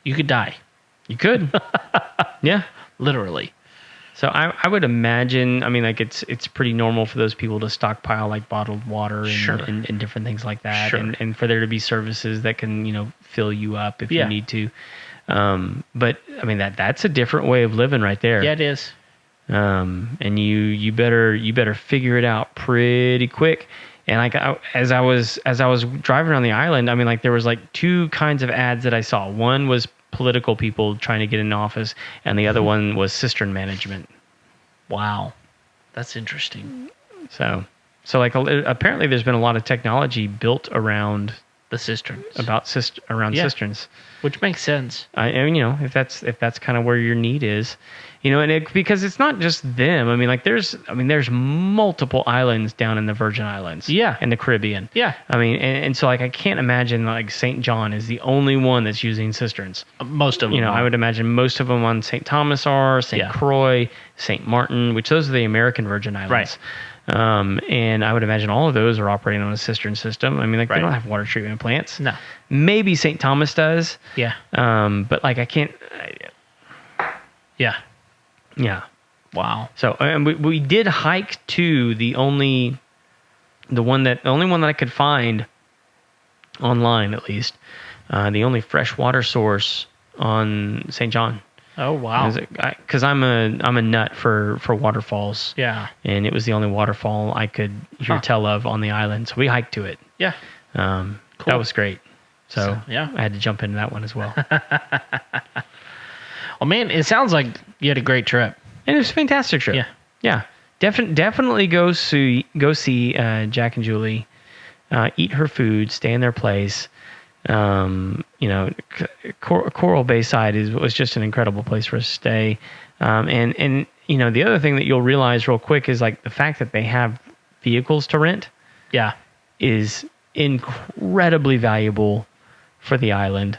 you could die. You could. Yeah. Literally. So I would imagine, I mean, like, it's pretty normal for those people to stockpile, like, bottled water and different things like that. Sure. And for there to be services that can, fill you up if you need to. But I mean that's a different way of living right there. Yeah, it is. And you better figure it out pretty quick. And like as I was driving around the island, I mean, like there was like two kinds of ads that I saw. One was political people trying to get in office, and the other one was cistern management. Wow, that's interesting. So like apparently there's been a lot of technology built around the cisterns, cisterns, which makes sense. If that's kind of where your need is, and because it's not just them. I mean, like there's multiple islands down in the Virgin Islands, in the Caribbean, I mean, and so like I can't imagine like St. John is the only one that's using cisterns. Most of them, I would imagine most of them on St. Thomas are, St. Croix, St. Martin, which those are the American Virgin Islands, right? And I would imagine all of those are operating on a cistern system. I mean, like they don't have water treatment plants. No. Maybe St. Thomas does. Yeah. But like I can't. Yeah. Yeah. Wow. So and we did hike to the only one that I could find online, at least, the only fresh water source on St. John. Oh wow! Because I'm a nut for waterfalls. Yeah. And it was the only waterfall I could hear tell of on the island, so we hiked to it. Yeah. Cool. That was great. So yeah, I had to jump into that one as well. Well, man, it sounds like you had a great trip. And it was a fantastic trip. Yeah. Yeah. Definitely go see Jack and Julie, eat her food, stay in their place. Coral Bayside was just an incredible place for us to stay. And the other thing that you'll realize real quick is like the fact that they have vehicles to rent. Yeah. Is incredibly valuable for the island.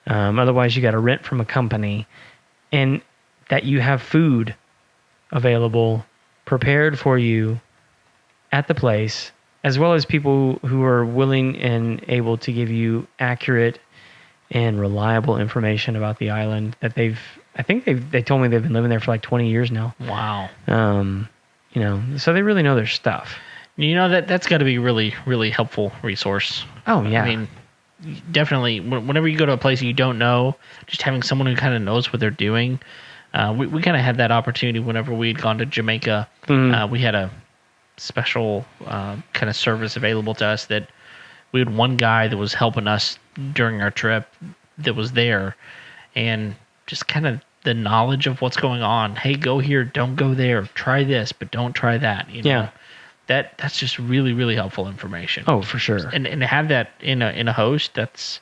Otherwise, you got to rent from a company, and that you have food available, prepared for you at the place, as well as people who are willing and able to give you accurate and reliable information about the island. That they told me they've been living there for like 20 years now. Wow. So they really know their stuff. That's got to be a really, really helpful resource. Oh, yeah. I mean, definitely, whenever you go to a place you don't know, just having someone who kind of knows what they're doing. We kind of had that opportunity whenever we had gone to Jamaica. Mm-hmm. We had a special kind of service available to us that we had one guy that was helping us during our trip that was there, and just kind of the knowledge of what's going on. Hey, go here, don't go there. Try this, but don't try that. Yeah. That's just really, really helpful information. Oh, for sure. And to have that in a host, that's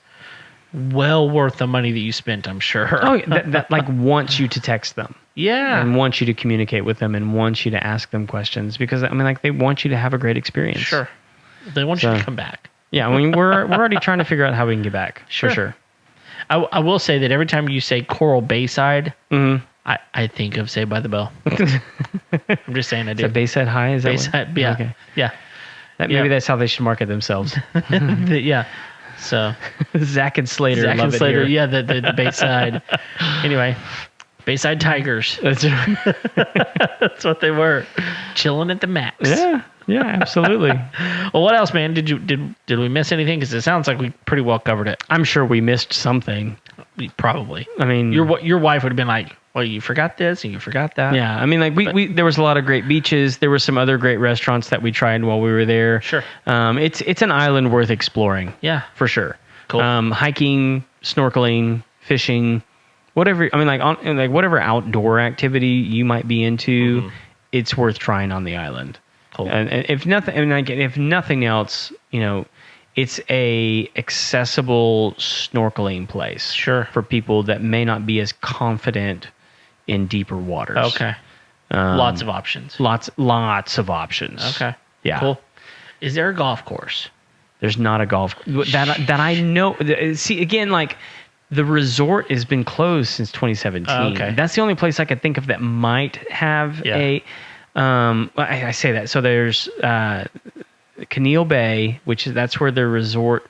well worth the money that you spent, I'm sure. Oh, that like wants you to text them. Yeah. And wants you to communicate with them and wants you to ask them questions because they want you to have a great experience. Sure. They want you to come back. Yeah, we're already trying to figure out how we can get back. Sure. For sure. I will say that every time you say Coral Bayside, mm-hmm. I think of Saved by the Bell. I'm just saying I do. Is that Bayside High? Is that Bayside? Yeah. Okay. Yeah. Maybe that's how they should market themselves. Yeah. So Zach and Slater love it here. Yeah, the Bayside. Anyway, Bayside Tigers. That's right. That's what they were. Chilling at the max. Yeah, absolutely. Well, what else, man? Did we miss anything? Because it sounds like we pretty well covered it. I'm sure we missed something. Probably. I mean, your wife would have been like, "Well, you forgot this and you forgot that." Yeah, I mean, like we there was a lot of great beaches. There were some other great restaurants that we tried while we were there. Sure. It's an island worth exploring. Yeah, for sure. Cool. Hiking, snorkeling, fishing, whatever. I mean, whatever outdoor activity you might be into, mm-hmm. It's worth trying on the island. Cool. And if nothing else, it's a accessible snorkeling place. Sure. For people that may not be as confident in deeper waters. Okay. Lots of options. Lots of options. Okay. Yeah. Cool. Is there a golf course? There's not a golf that I know. See, again, like the resort has been closed since 2017. Okay. That's the only place I could think of that might have a. I say that. So there's Keneal Bay, that's where the resort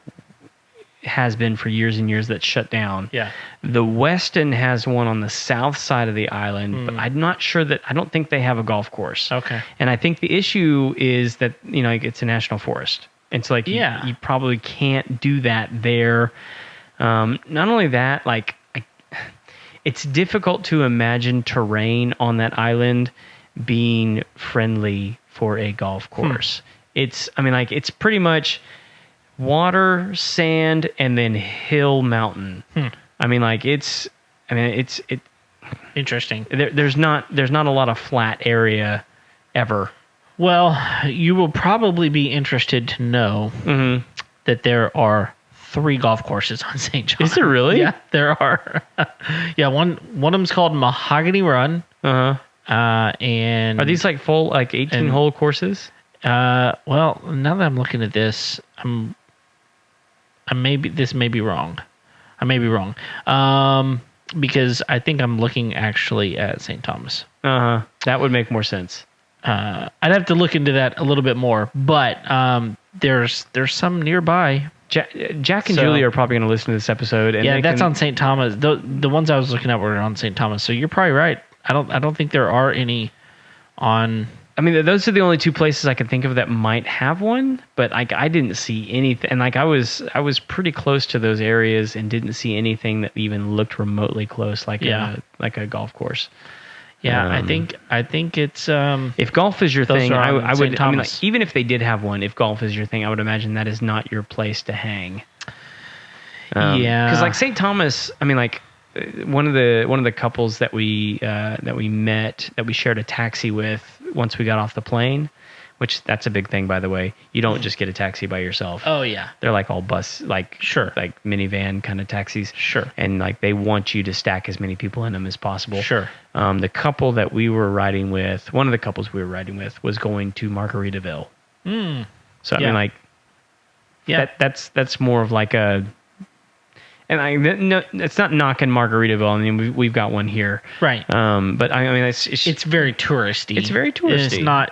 has been for years and years. That's shut down. Yeah. The Westin has one on the south side of the island, but I'm not sure I don't think they have a golf course. Okay. And I think the issue is that it's a national forest. It's like you probably can't do that there. Not only that, it's difficult to imagine terrain on that island being friendly for a golf course. It's pretty much water, sand, and then hill mountain. It's interesting. There's not a lot of flat area ever. Well, you will probably be interested to know that there are 3 golf courses on St. John. Is there really? Yeah, there are. Yeah, one of them's called Mahogany Run. And are these full 18-hole courses? Well, now that I'm looking at this, this may be wrong. I may be wrong. Because I think I'm looking actually at St. Thomas. That would make more sense. I'd have to look into that a little bit more, but there's some nearby. Jack and Julie are probably going to listen to this episode. And that's on St. Thomas. The ones I was looking at were on St. Thomas. So you're probably right. I don't think there are any on I mean, those are the only two places I can think of that might have one, but like I didn't see anything. And like I was pretty close to those areas and didn't see anything that even looked remotely close, like a golf course. Yeah, I think it's if golf is your thing, I would. I mean, like, Thomas. even if they did have one, if golf is your thing, I would imagine that is not your place to hang. Yeah, because like St. Thomas, I mean, like one of the couples that we met, that we shared a taxi with once we got off the plane, which that's a big thing, by the way. You don't just get a taxi by yourself. Oh yeah, they're like all bus, like sure, like minivan kind of taxis. Sure, and like they want you to stack as many people in them as possible. Sure. The couple that we were riding with, one of the couples we were riding with, was going to Margaritaville. So I mean, like, that's more of like a. And no, it's not knocking Margaritaville. I mean, we've got one here, right? But I mean, it's very touristy. It's very touristy. It's not.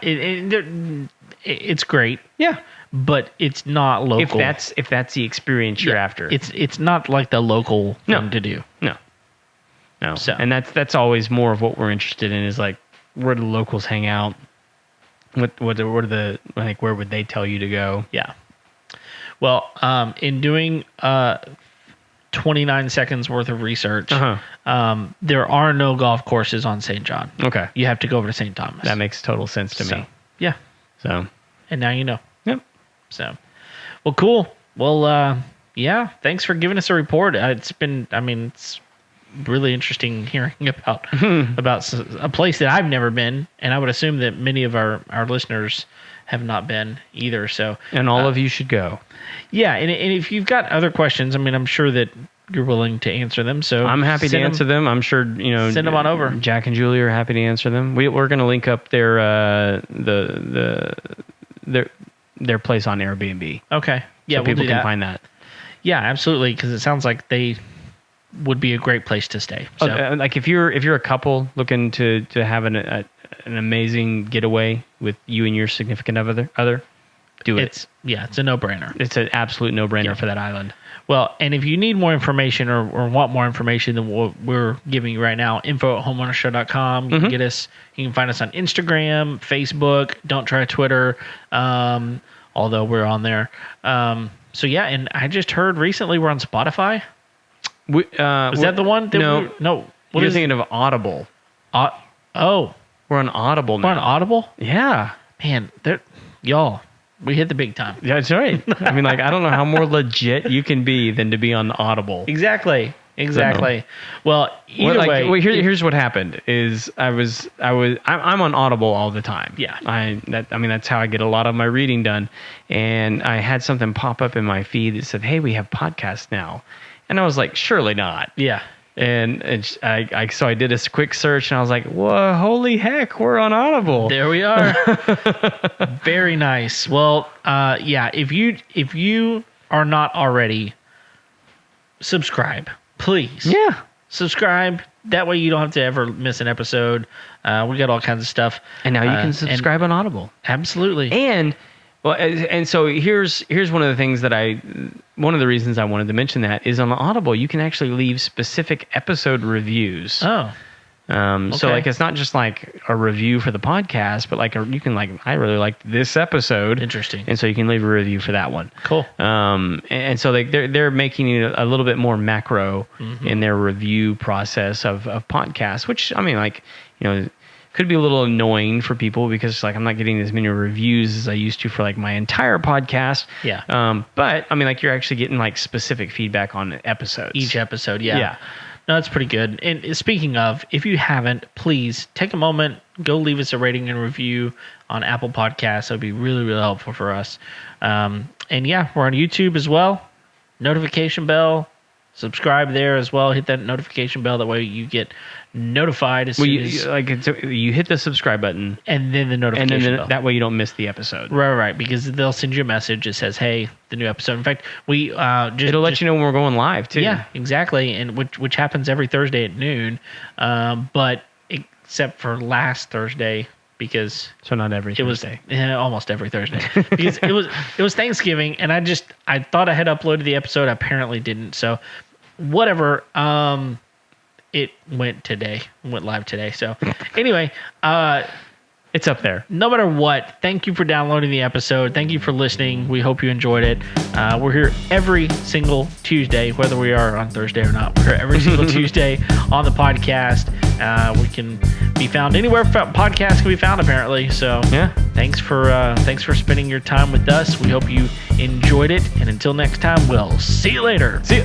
It's great. Yeah, but it's not local. If that's the experience you're after, it's not like the local thing to do. No. So. And that's always more of what we're interested in, is like, where do the locals hang out? What are the like, where would they tell you to go? Yeah. Well, in doing 29 seconds worth of research, there are no golf courses on St. John. Okay. You have to go over to St. Thomas. That makes total sense to me. Yeah. So. And now you know. Yep. So. Well, cool. Well, yeah. Thanks for giving us a report. It's really interesting hearing about a place that I've never been, and I would assume that many of our listeners have not been either. So. And all of you should go. Yeah, and if you've got other questions, I mean, I'm sure that you're willing to answer them. So I'm happy to answer them. I'm sure, send them on over. Jack and Julie are happy to answer them. We're going to link up their place on Airbnb. Okay. Yeah, so people can find that. Yeah, absolutely, because it sounds like they would be a great place to stay. So. Like if you're a couple looking to have an amazing getaway with you and your significant other, do it. It's a no-brainer. It's an absolute no-brainer for that island. Well, and if you need more information or want more information than what we're giving you right now, info@homeownersshow.com. You can get us. You can find us on Instagram, Facebook. Don't try Twitter, although we're on there. So yeah, and I just heard recently we're on Spotify. Is that the one? No. You're thinking of Audible. We're on Audible now. We're on Audible? Yeah. Man, y'all, we hit the big time. Yeah, that's right. I mean, like, I don't know how more legit you can be than to be on Audible. Exactly. Well, either way. Well, here's what happened is I'm on Audible all the time. Yeah. That's how I get a lot of my reading done. And I had something pop up in my feed that said, "Hey, we have podcasts now." And I was like, surely not. Yeah. And so I did a quick search, and I was like, whoa, holy heck, we're on Audible. There we are. Very nice. Well, yeah, if you are not already, subscribe, please. Yeah. Subscribe. That way you don't have to ever miss an episode. We got all kinds of stuff. And now you can subscribe on Audible. Absolutely. And so here's one of the things one of the reasons I wanted to mention that is on Audible, you can actually leave specific episode reviews. Oh. Okay. So like, it's not just like a review for the podcast, but like you can I really liked this episode. Interesting. And so you can leave a review for that one. Cool. And so they're making it a little bit more macro in their review process of podcasts, which I mean, like, could be a little annoying for people because like I'm not getting as many reviews as I used to for like my entire podcast. Yeah. But I mean, like, you're actually getting like specific feedback on episodes. Each episode. Yeah. Yeah. No, that's pretty good. And speaking of, if you haven't, please take a moment, go leave us a rating and review on Apple Podcasts. That would be really, really helpful for us. And yeah, we're on YouTube as well. Notification bell. Subscribe there as well. Hit that notification bell. That way you get notified as soon as... you hit the subscribe button. And then the notification bell. That way you don't miss the episode. Right. Because they'll send you a message that says, hey, the new episode. In fact, it'll let you know when we're going live, too. Yeah, exactly. And which happens every Thursday at noon. But except for last Thursday... Because so not every Thursday. It was almost every Thursday because it was Thanksgiving and I thought I had uploaded the episode. I apparently didn't. So whatever. It went live today. So anyway, It's up there. No matter what, thank you for downloading the episode. Thank you for listening. We hope you enjoyed it. We're here every single Tuesday, whether we are on Thursday or not. We're here every single Tuesday on the podcast. We can be found anywhere podcasts can be found, apparently. So Yeah. thanks for spending your time with us. We hope you enjoyed it. And until next time, we'll see you later. See ya.